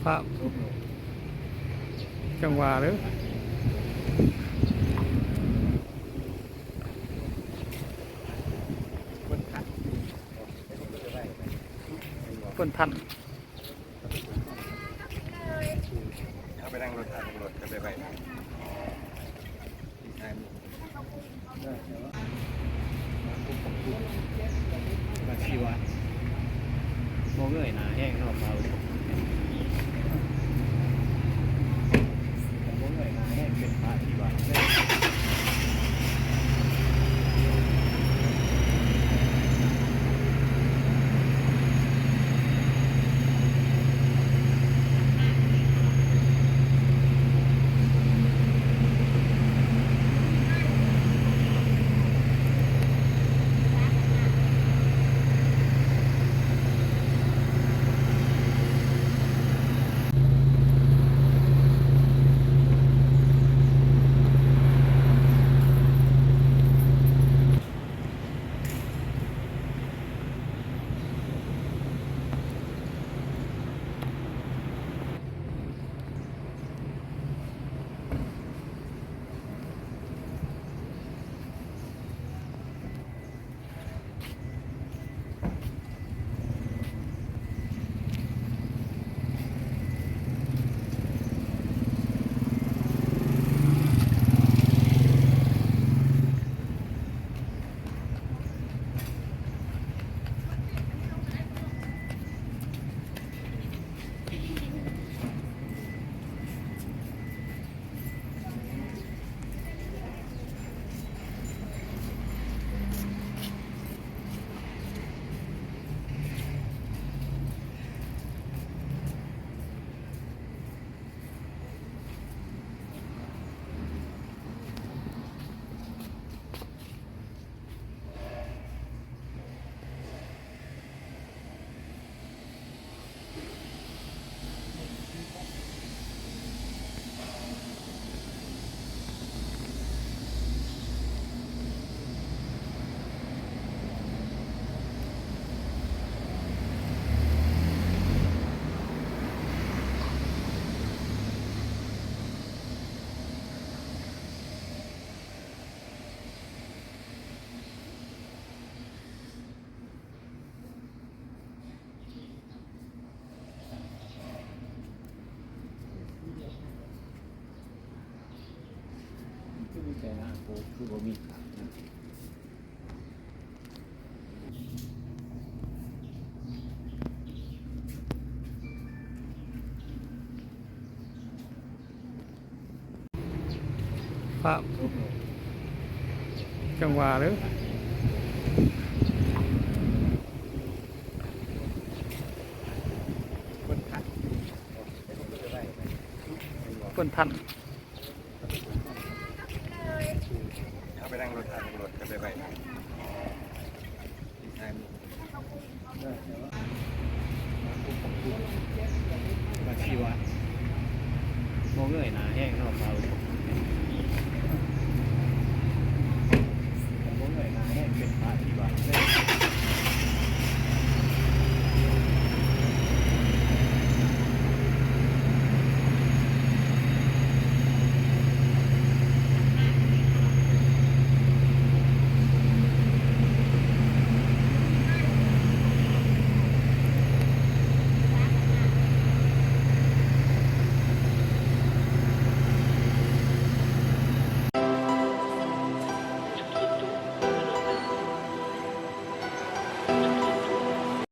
ครับจังหวะหรือคนทันเอาไปนั่งรถทางรถจะไปนะมาชีวะโมเงยหนาแห้งนอกเราโมเงยหนาแห้งเป็นปลาชีวะคือแต่ละโคคือบ่มีขานะ ครับจังหวะหรือคนทันเอาไปนั่งรถทางรถจะไปนะมาชีวะโมเงยหนาแห้งนอกเรา